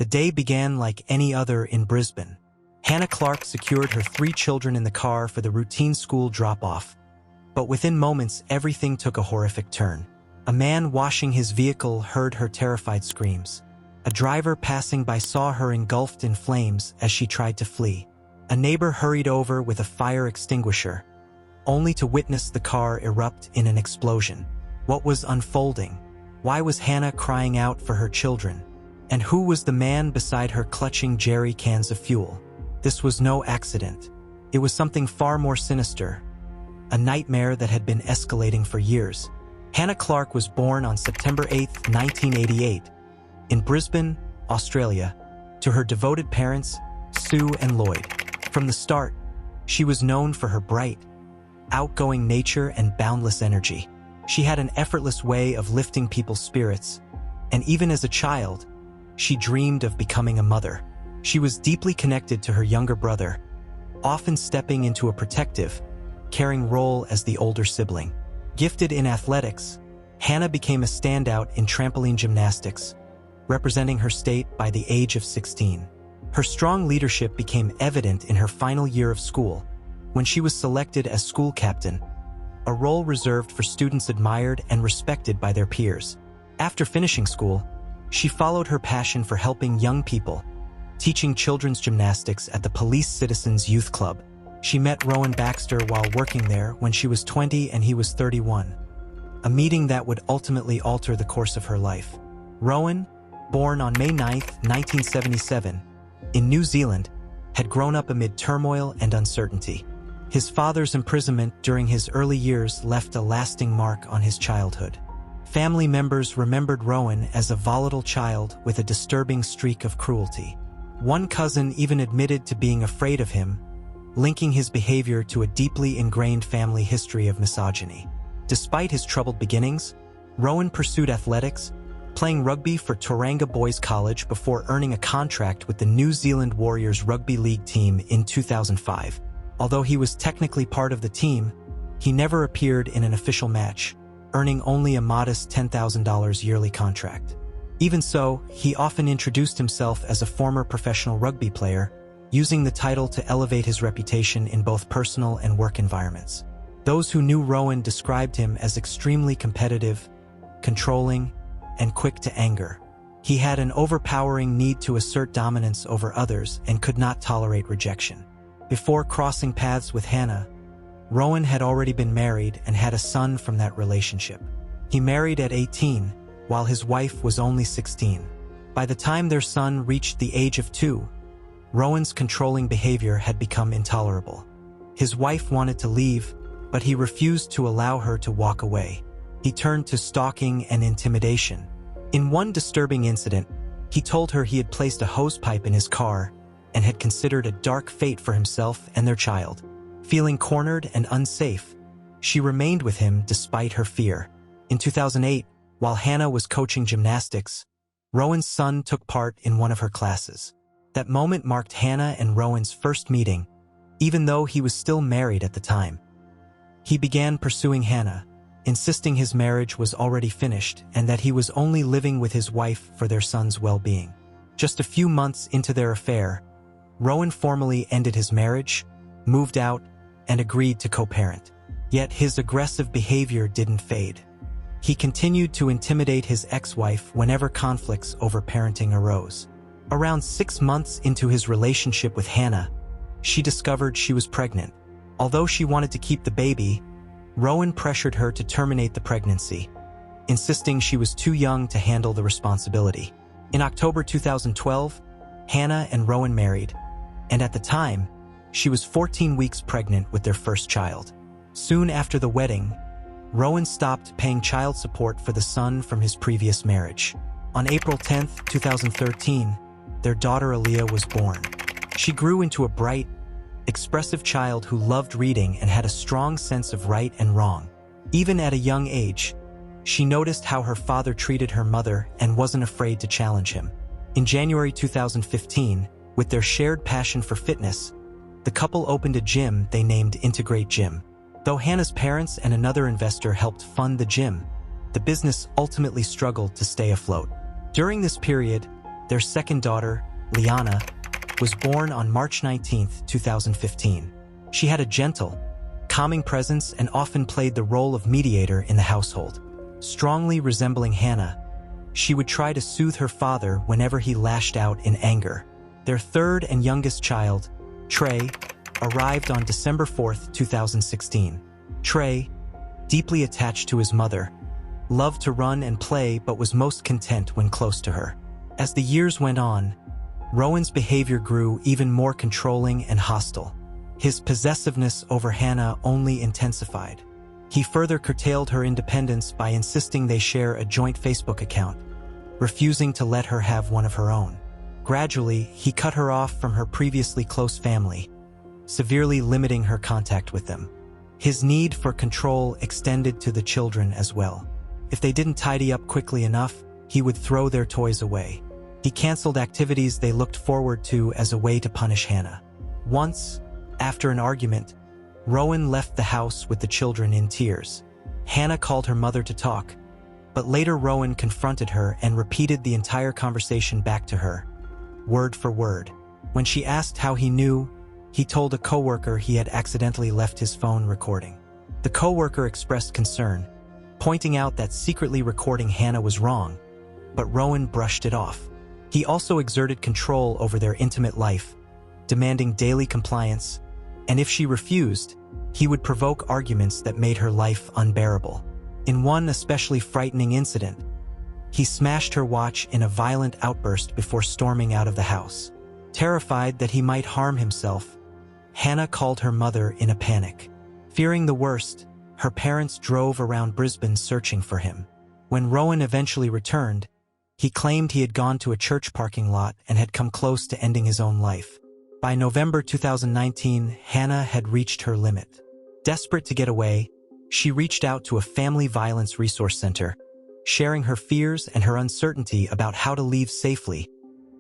The day began like any other in Brisbane. Hannah Clark secured her 3 children in the car for the routine school drop-off. But within moments, everything took a horrific turn. A man washing his vehicle heard her terrified screams. A driver passing by saw her engulfed in flames as she tried to flee. A neighbor hurried over with a fire extinguisher, only to witness the car erupt in an explosion. What was unfolding? Why was Hannah crying out for her children? And who was the man beside her clutching jerry cans of fuel? This was no accident. It was something far more sinister, a nightmare that had been escalating for years. Hannah Clark was born on September 8, 1988, in Brisbane, Australia, to her devoted parents, Sue and Lloyd. From the start, she was known for her bright, outgoing nature and boundless energy. She had an effortless way of lifting people's spirits, and even as a child, she dreamed of becoming a mother. She was deeply connected to her younger brother, often stepping into a protective, caring role as the older sibling. Gifted in athletics, Hannah became a standout in trampoline gymnastics, representing her state by the age of 16. Her strong leadership became evident in her final year of school, when she was selected as school captain, a role reserved for students admired and respected by their peers. After finishing school, she followed her passion for helping young people, teaching children's gymnastics at the Police Citizens Youth Club. She met Rowan Baxter while working there when she was 20 and he was 31, a meeting that would ultimately alter the course of her life. Rowan, born on May 9, 1977, in New Zealand, had grown up amid turmoil and uncertainty. His father's imprisonment during his early years left a lasting mark on his childhood. Family members remembered Rowan as a volatile child with a disturbing streak of cruelty. One cousin even admitted to being afraid of him, linking his behavior to a deeply ingrained family history of misogyny. Despite his troubled beginnings, Rowan pursued athletics, playing rugby for Tauranga Boys College before earning a contract with the New Zealand Warriors Rugby League team in 2005. Although he was technically part of the team, he never appeared in an official match, earning only a modest $10,000 yearly contract. Even so, he often introduced himself as a former professional rugby player, using the title to elevate his reputation in both personal and work environments. Those who knew Rowan described him as extremely competitive, controlling, and quick to anger. He had an overpowering need to assert dominance over others and could not tolerate rejection. Before crossing paths with Hannah, Rowan had already been married and had a son from that relationship. He married at 18, while his wife was only 16. By the time their son reached the age of 2, Rowan's controlling behavior had become intolerable. His wife wanted to leave, but he refused to allow her to walk away. He turned to stalking and intimidation. In one disturbing incident, he told her he had placed a hosepipe in his car and had considered a dark fate for himself and their child. Feeling cornered and unsafe, she remained with him despite her fear. In 2008, while Hannah was coaching gymnastics, Rowan's son took part in one of her classes. That moment marked Hannah and Rowan's first meeting, even though he was still married at the time. He began pursuing Hannah, insisting his marriage was already finished and that he was only living with his wife for their son's well-being. Just a few months into their affair, Rowan formally ended his marriage, moved out, and agreed to co-parent. Yet his aggressive behavior didn't fade. He continued to intimidate his ex-wife whenever conflicts over parenting arose. Around 6 months into his relationship with Hannah, she discovered she was pregnant. Although she wanted to keep the baby, Rowan pressured her to terminate the pregnancy, insisting she was too young to handle the responsibility. In October 2012, Hannah and Rowan married, and at the time, she was 14 weeks pregnant with their first child. Soon after the wedding, Rowan stopped paying child support for the son from his previous marriage. On April 10, 2013, their daughter Aaliyah was born. She grew into a bright, expressive child who loved reading and had a strong sense of right and wrong. Even at a young age, she noticed how her father treated her mother and wasn't afraid to challenge him. In January 2015, with their shared passion for fitness, the couple opened a gym they named Integrate Gym. Though Hannah's parents and another investor helped fund the gym, the business ultimately struggled to stay afloat. During this period, Their second daughter, Liana, was born on March 19, 2015. She had a gentle, calming presence and often played the role of mediator in the household. Strongly resembling Hannah, she would try to soothe her father whenever he lashed out in anger. Their third and youngest child, Trey, arrived on December 4, 2016. Trey, deeply attached to his mother, loved to run and play but was most content when close to her. As the years went on, Rowan's behavior grew even more controlling and hostile. His possessiveness over Hannah only intensified. He further curtailed her independence by insisting they share a joint Facebook account, refusing to let her have one of her own. Gradually, he cut her off from her previously close family, severely limiting her contact with them. His need for control extended to the children as well. If they didn't tidy up quickly enough, he would throw their toys away. He canceled activities they looked forward to as a way to punish Hannah. Once, after an argument, Rowan left the house with the children in tears. Hannah called her mother to talk, but later Rowan confronted her and repeated the entire conversation back to her, word for word. When she asked how he knew, he told a coworker he had accidentally left his phone recording. The coworker expressed concern, pointing out that secretly recording Hannah was wrong, but Rowan brushed it off. He also exerted control over their intimate life, demanding daily compliance, and if she refused, he would provoke arguments that made her life unbearable. In one especially frightening incident, he smashed her watch in a violent outburst before storming out of the house. Terrified that he might harm himself, Hannah called her mother in a panic. Fearing the worst, her parents drove around Brisbane searching for him. When Rowan eventually returned, he claimed he had gone to a church parking lot and had come close to ending his own life. By November 2019, Hannah had reached her limit. Desperate to get away, she reached out to a family violence resource center, sharing her fears and her uncertainty about how to leave safely,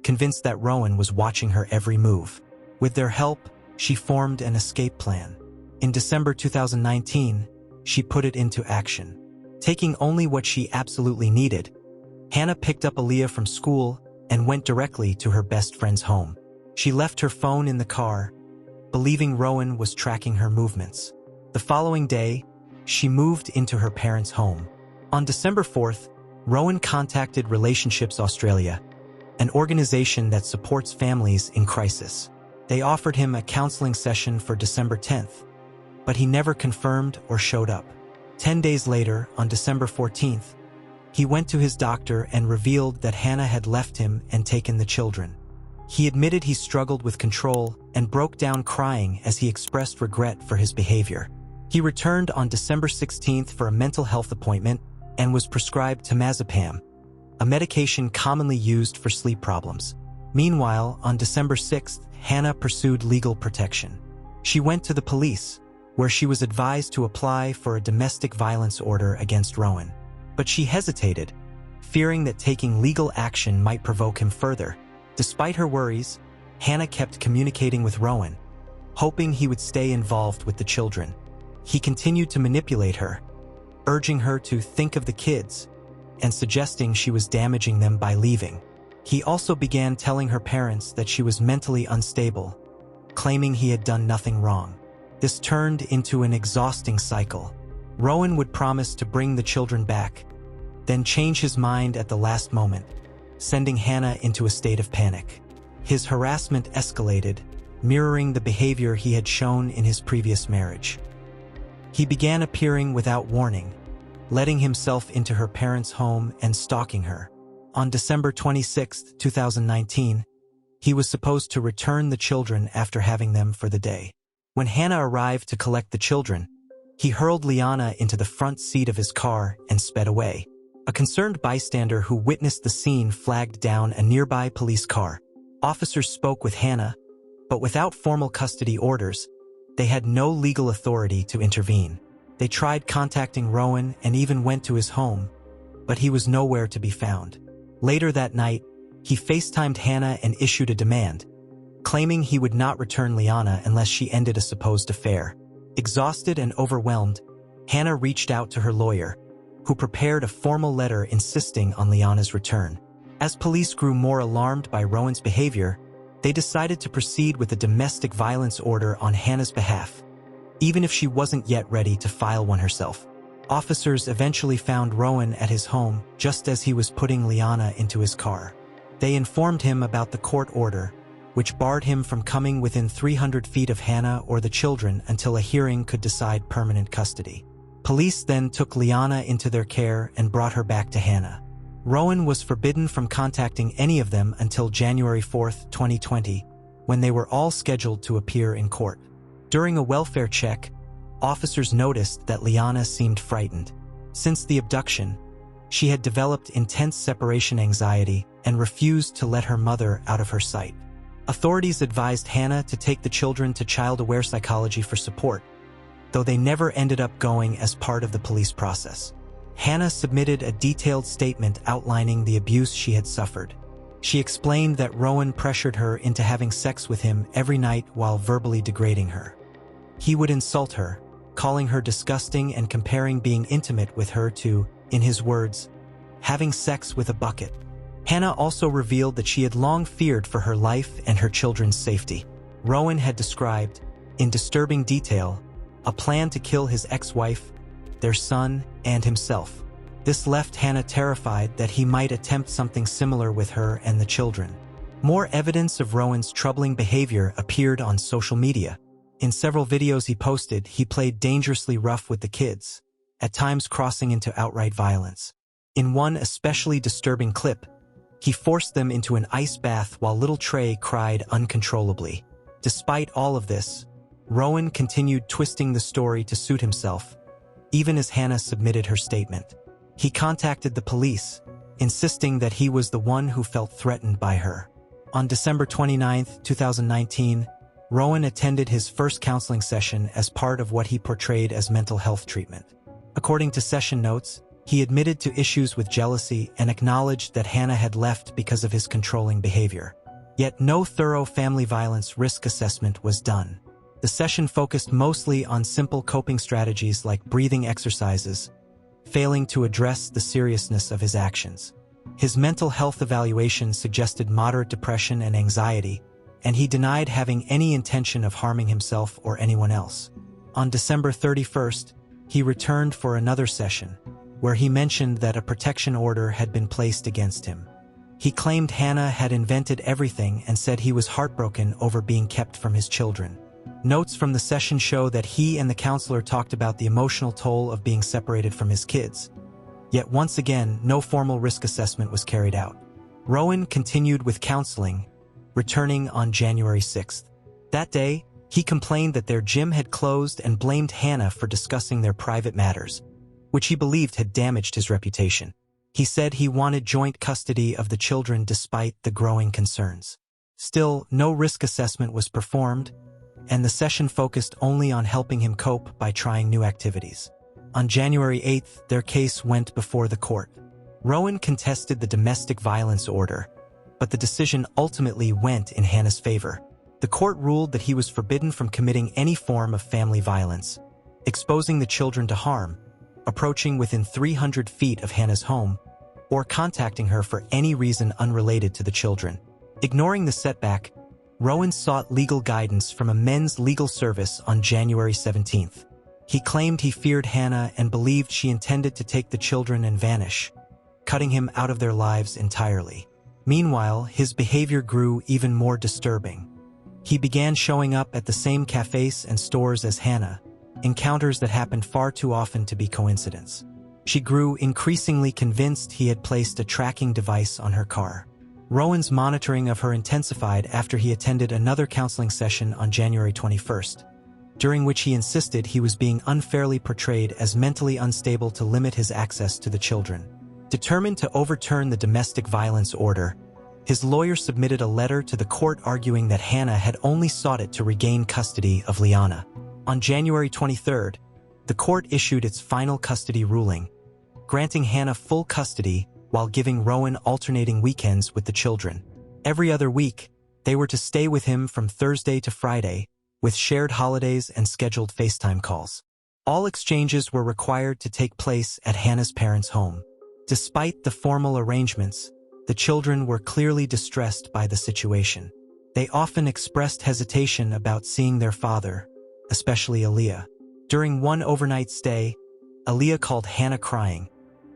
convinced that Rowan was watching her every move. With their help, she formed an escape plan. In December 2019, she put it into action. Taking only what she absolutely needed, Hannah picked up Aaliyah from school and went directly to her best friend's home. She left her phone in the car, believing Rowan was tracking her movements. The following day, she moved into her parents' home. On December 4th, Rowan contacted Relationships Australia, an organization that supports families in crisis. They offered him a counseling session for December 10th, but he never confirmed or showed up. 10 days later, on December 14th, he went to his doctor and revealed that Hannah had left him and taken the children. He admitted he struggled with control and broke down crying as he expressed regret for his behavior. He returned on December 16th for a mental health appointment and was prescribed temazepam, a medication commonly used for sleep problems. Meanwhile, on December 6th, Hannah pursued legal protection. She went to the police, where she was advised to apply for a domestic violence order against Rowan. But she hesitated, fearing that taking legal action might provoke him further. Despite her worries, Hannah kept communicating with Rowan, hoping he would stay involved with the children. He continued to manipulate her, urging her to think of the kids and suggesting she was damaging them by leaving. He also began telling her parents that she was mentally unstable, claiming he had done nothing wrong. This turned into an exhausting cycle. Rowan would promise to bring the children back, then change his mind at the last moment, sending Hannah into a state of panic. His harassment escalated, mirroring the behavior he had shown in his previous marriage. He began appearing without warning, letting himself into her parents' home and stalking her. On December 26, 2019, he was supposed to return the children after having them for the day. When Hannah arrived to collect the children, he hurled Liana into the front seat of his car and sped away. A concerned bystander who witnessed the scene flagged down a nearby police car. Officers spoke with Hannah, but without formal custody orders, they had no legal authority to intervene. They tried contacting Rowan and even went to his home, but he was nowhere to be found. Later that night, he FaceTimed Hannah and issued a demand, claiming he would not return Liana unless she ended a supposed affair. Exhausted and overwhelmed, Hannah reached out to her lawyer, who prepared a formal letter insisting on Liana's return. As police grew more alarmed by Rowan's behavior, they decided to proceed with a domestic violence order on Hannah's behalf, even if she wasn't yet ready to file one herself. Officers eventually found Rowan at his home just as he was putting Liana into his car. They informed him about the court order, which barred him from coming within 300 feet of Hannah or the children until a hearing could decide permanent custody. Police then took Liana into their care and brought her back to Hannah. Rowan was forbidden from contacting any of them until January 4, 2020, when they were all scheduled to appear in court. During a welfare check, officers noticed that Liana seemed frightened. Since the abduction, she had developed intense separation anxiety and refused to let her mother out of her sight. Authorities advised Hannah to take the children to child-aware psychology for support, though they never ended up going as part of the police process. Hannah submitted a detailed statement outlining the abuse she had suffered. She explained that Rowan pressured her into having sex with him every night while verbally degrading her. He would insult her, calling her disgusting and comparing being intimate with her to, in his words, having sex with a bucket. Hannah also revealed that she had long feared for her life and her children's safety. Rowan had described, in disturbing detail, a plan to kill his ex-wife, their son, and himself. This left Hannah terrified that he might attempt something similar with her and the children. More evidence of Rowan's troubling behavior appeared on social media. In several videos he posted, he played dangerously rough with the kids, at times crossing into outright violence. In one especially disturbing clip, he forced them into an ice bath while little Trey cried uncontrollably. Despite all of this, Rowan continued twisting the story to suit himself, even as Hannah submitted her statement. He contacted the police, insisting that he was the one who felt threatened by her. On December 29, 2019, Rowan attended his first counseling session as part of what he portrayed as mental health treatment. According to session notes, he admitted to issues with jealousy and acknowledged that Hannah had left because of his controlling behavior. Yet no thorough family violence risk assessment was done. The session focused mostly on simple coping strategies like breathing exercises, failing to address the seriousness of his actions. His mental health evaluation suggested moderate depression and anxiety, and he denied having any intention of harming himself or anyone else. On December 31st, he returned for another session, where he mentioned that a protection order had been placed against him. He claimed Hannah had invented everything and said he was heartbroken over being kept from his children. Notes from the session show that he and the counselor talked about the emotional toll of being separated from his kids. Yet once again, no formal risk assessment was carried out. Rowan continued with counseling, returning on January 6th. That day, he complained that their gym had closed and blamed Hannah for discussing their private matters, which he believed had damaged his reputation. He said he wanted joint custody of the children despite the growing concerns. Still, no risk assessment was performed, and the session focused only on helping him cope by trying new activities. On January 8th, their case went before the court. Rowan contested the domestic violence order, but the decision ultimately went in Hannah's favor. The court ruled that he was forbidden from committing any form of family violence, exposing the children to harm, approaching within 300 feet of Hannah's home, or contacting her for any reason unrelated to the children. Ignoring the setback, Rowan sought legal guidance from a men's legal service on January 17th. He claimed he feared Hannah and believed she intended to take the children and vanish, cutting him out of their lives entirely. Meanwhile, his behavior grew even more disturbing. He began showing up at the same cafes and stores as Hannah, encounters that happened far too often to be coincidence. She grew increasingly convinced he had placed a tracking device on her car. Rowan's monitoring of her intensified after he attended another counseling session on January 21st, during which he insisted he was being unfairly portrayed as mentally unstable to limit his access to the children. Determined to overturn the domestic violence order, his lawyer submitted a letter to the court arguing that Hannah had only sought it to regain custody of Liana. On January 23rd, the court issued its final custody ruling, granting Hannah full custody while giving Rowan alternating weekends with the children. Every other week, they were to stay with him from Thursday to Friday, with shared holidays and scheduled FaceTime calls. All exchanges were required to take place at Hannah's parents' home. Despite the formal arrangements, The children were clearly distressed by the situation. They often expressed hesitation about seeing their father, especially Aaliyah. During one overnight stay, Aaliyah called Hannah crying,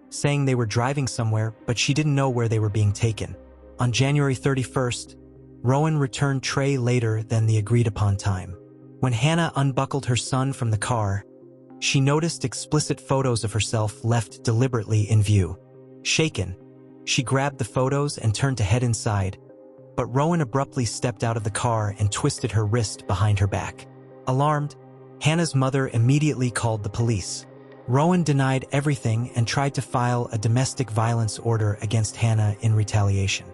saying they were driving somewhere but she didn't know where they were being taken. On January 31st, Rowan returned Trey later than the agreed-upon time. When Hannah unbuckled her son from the car, she noticed explicit photos of herself left deliberately in view. Shaken, she grabbed the photos and turned to head inside, but Rowan abruptly stepped out of the car and twisted her wrist behind her back. Alarmed, Hannah's mother immediately called the police. Rowan denied everything and tried to file a domestic violence order against Hannah in retaliation.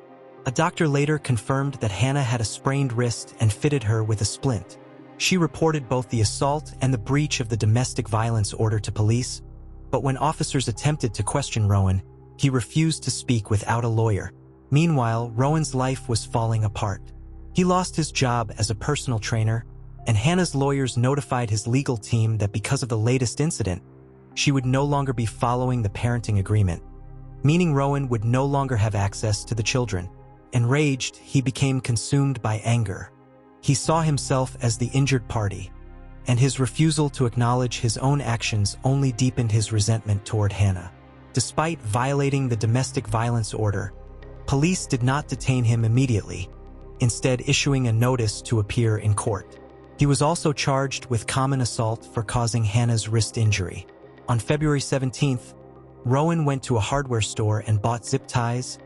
A doctor later confirmed that Hannah had a sprained wrist and fitted her with a splint. She reported both the assault and the breach of the domestic violence order to police, but when officers attempted to question Rowan, he refused to speak without a lawyer. Meanwhile, Rowan's life was falling apart. He lost his job as a personal trainer, and Hannah's lawyers notified his legal team that because of the latest incident, she would no longer be following the parenting agreement, meaning Rowan would no longer have access to the children. Enraged, he became consumed by anger. He saw himself as the injured party, and his refusal to acknowledge his own actions only deepened his resentment toward Hannah. Despite violating the domestic violence order, police did not detain him immediately, instead issuing a notice to appear in court. He was also charged with common assault for causing Hannah's wrist injury. On February 17th, Rowan went to a hardware store and bought zip ties,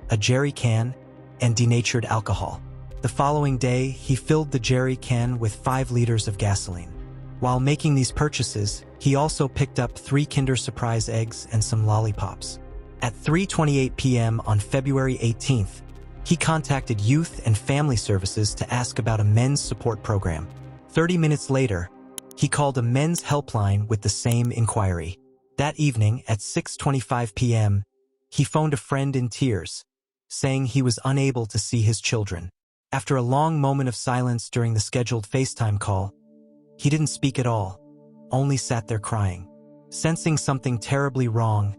a jerry can, and denatured alcohol. The following day, he filled the jerry can with 5 liters of gasoline. While making these purchases, he also picked up 3 Kinder Surprise eggs and some lollipops. At 3:28 p.m. on February 18th, he contacted Youth and Family Services to ask about a men's support program. 30 minutes later, he called a men's helpline with the same inquiry. That evening, at 6:25 p.m., he phoned a friend in tears, saying he was unable to see his children. After a long moment of silence during the scheduled FaceTime call, he didn't speak at all, only sat there crying. Sensing something terribly wrong,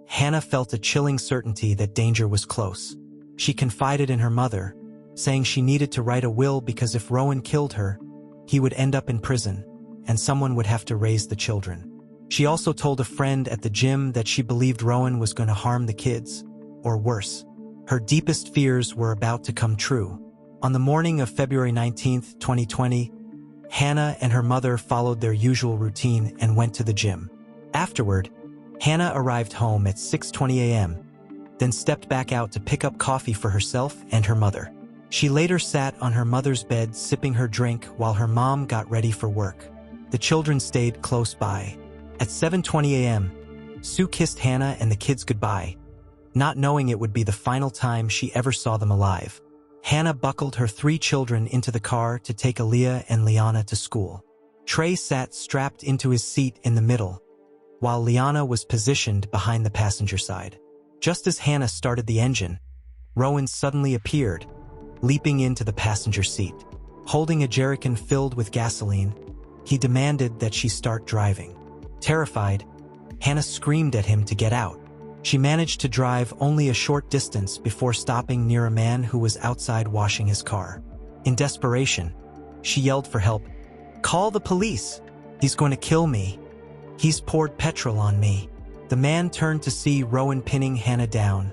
Hannah felt a chilling certainty that danger was close. She confided in her mother, saying she needed to write a will because if Rowan killed her, he would end up in prison, and someone would have to raise the children. She also told a friend at the gym that she believed Rowan was going to harm the kids, or worse. Her deepest fears were about to come true. On the morning of February 19, 2020, Hannah and her mother followed their usual routine and went to the gym. Afterward, Hannah arrived home at 6:20 a.m., then stepped back out to pick up coffee for herself and her mother. She later sat on her mother's bed sipping her drink while her mom got ready for work. The children stayed close by. At 7:20 a.m., Sue kissed Hannah and the kids goodbye, not knowing it would be the final time she ever saw them alive. Hannah buckled her 3 children into the car to take Aaliyah and Liana to school. Trey sat strapped into his seat in the middle, while Liana was positioned behind the passenger side. Just as Hannah started the engine, Rowan suddenly appeared, leaping into the passenger seat. Holding a jerrycan filled with gasoline, he demanded that she start driving. Terrified, Hannah screamed at him to get out. She managed to drive only a short distance before stopping near a man who was outside washing his car. In desperation, she yelled for help. "Call the police! He's going to kill me. He's poured petrol on me." The man turned to see Rowan pinning Hannah down,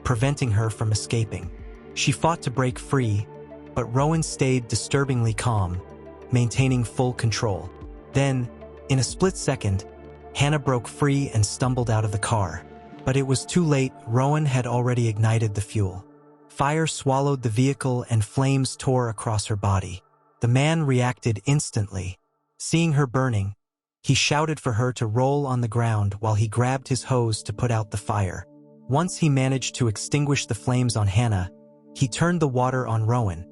preventing her from escaping. She fought to break free, but Rowan stayed disturbingly calm, maintaining full control. Then, in a split second, Hannah broke free and stumbled out of the car. But it was too late. Rowan had already ignited the fuel. Fire swallowed the vehicle and flames tore across her body. The man reacted instantly. Seeing her burning, he shouted for her to roll on the ground while he grabbed his hose to put out the fire. Once he managed to extinguish the flames on Hannah, he turned the water on Rowan,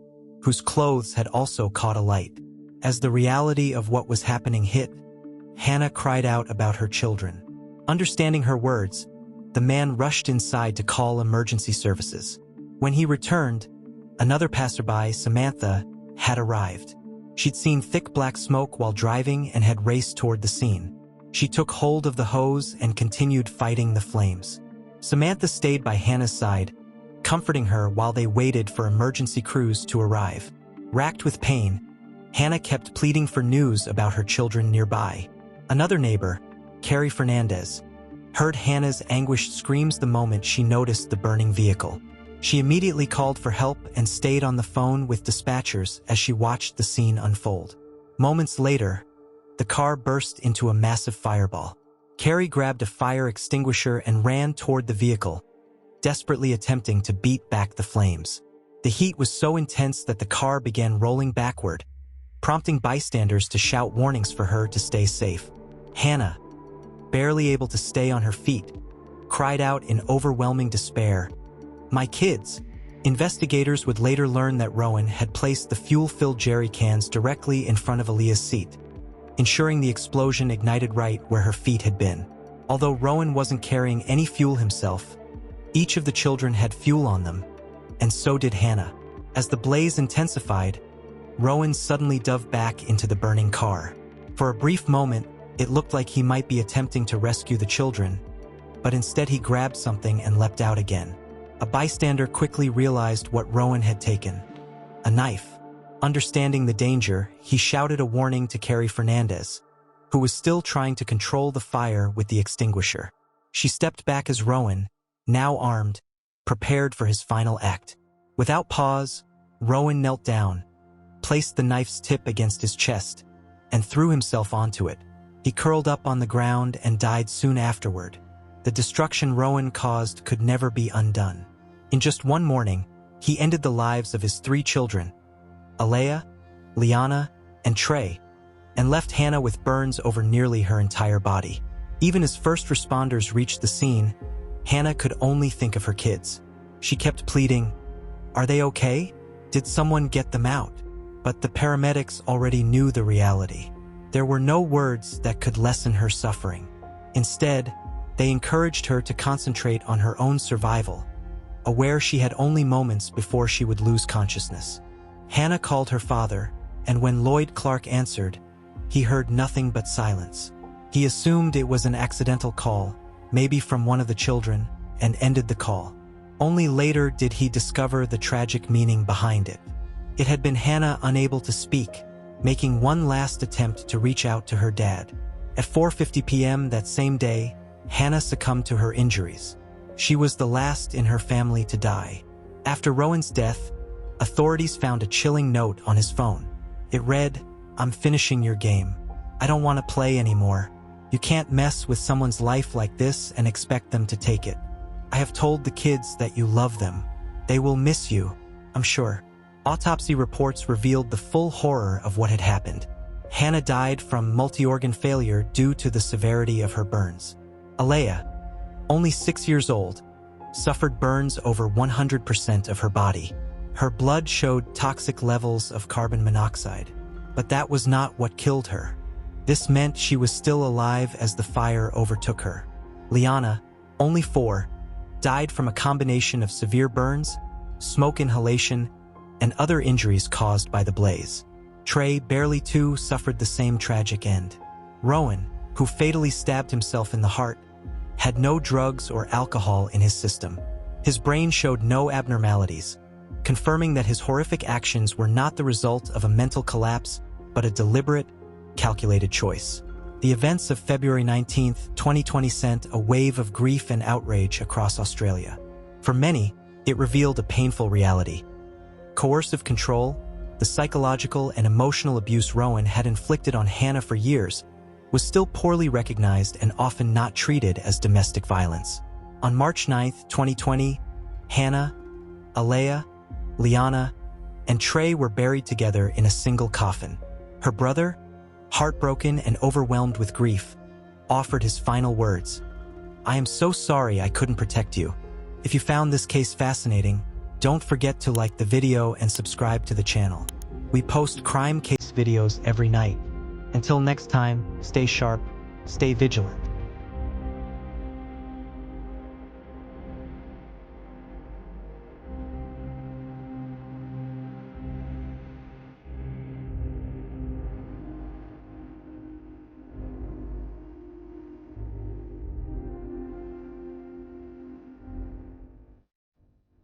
whose clothes had also caught alight. As the reality of what was happening hit, Hannah cried out about her children. Understanding her words, the man rushed inside to call emergency services. When he returned, another passerby, Samantha, had arrived. She'd seen thick black smoke while driving and had raced toward the scene. She took hold of the hose and continued fighting the flames. Samantha stayed by Hannah's side, comforting her while they waited for emergency crews to arrive. Racked with pain, Hannah kept pleading for news about her children nearby. Another neighbor, Carrie Fernandez, heard Hannah's anguished screams the moment she noticed the burning vehicle. She immediately called for help and stayed on the phone with dispatchers as she watched the scene unfold. Moments later, the car burst into a massive fireball. Carrie grabbed a fire extinguisher and ran toward the vehicle, desperately attempting to beat back the flames. The heat was so intense that the car began rolling backward, prompting bystanders to shout warnings for her to stay safe. Hannah, barely able to stay on her feet, cried out in overwhelming despair, "My kids!" Investigators would later learn that Rowan had placed the fuel-filled jerry cans directly in front of Aaliyah's seat, ensuring the explosion ignited right where her feet had been. Although Rowan wasn't carrying any fuel himself, each of the children had fuel on them, and so did Hannah. As the blaze intensified, Rowan suddenly dove back into the burning car. For a brief moment, it looked like he might be attempting to rescue the children, but instead he grabbed something and leapt out again. A bystander quickly realized what Rowan had taken: a knife. Understanding the danger, he shouted a warning to Carrie Fernandez, who was still trying to control the fire with the extinguisher. She stepped back as Rowan, now armed, prepared for his final act. Without pause, Rowan knelt down, placed the knife's tip against his chest, and threw himself onto it. He curled up on the ground and died soon afterward. The destruction Rowan caused could never be undone. In just one morning, he ended the lives of his 3 children, Alea, Liana, and Trey, and left Hannah with burns over nearly her entire body. Even as first responders reached the scene, Hannah could only think of her kids. She kept pleading, "Are they okay? Did someone get them out?" But the paramedics already knew the reality. There were no words that could lessen her suffering. Instead, they encouraged her to concentrate on her own survival, aware she had only moments before she would lose consciousness. Hannah called her father, and when Lloyd Clark answered, he heard nothing but silence. He assumed it was an accidental call, maybe from one of the children, and ended the call. Only later did he discover the tragic meaning behind it. It had been Hannah unable to speak, making one last attempt to reach out to her dad. At 4:50 p.m. that same day, Hannah succumbed to her injuries. She was the last in her family to die. After Rowan's death, authorities found a chilling note on his phone. It read, "I'm finishing your game. I don't want to play anymore. You can't mess with someone's life like this and expect them to take it. I have told the kids that you love them. They will miss you, I'm sure." Autopsy reports revealed the full horror of what had happened. Hannah died from multi-organ failure due to the severity of her burns. Alea, only 6 years old, suffered burns over 100% of her body. Her blood showed toxic levels of carbon monoxide, but that was not what killed her. This meant she was still alive as the fire overtook her. Liana, only 4, died from a combination of severe burns, smoke inhalation, and other injuries caused by the blaze. Trey, barely 2, suffered the same tragic end. Rowan, who fatally stabbed himself in the heart, had no drugs or alcohol in his system. His brain showed no abnormalities, confirming that his horrific actions were not the result of a mental collapse, but a deliberate, calculated choice. The events of February 19, 2020 sent a wave of grief and outrage across Australia. For many, it revealed a painful reality. Coercive control, the psychological and emotional abuse Rowan had inflicted on Hannah for years, was still poorly recognized and often not treated as domestic violence. On March 9, 2020, Hannah, Alea, Liana, and Trey were buried together in a single coffin. Her brother, heartbroken and overwhelmed with grief, offered his final words. "I am so sorry I couldn't protect you." If you found this case fascinating, don't forget to like the video and subscribe to the channel. We post crime case videos every night. Until next time, stay sharp, stay vigilant.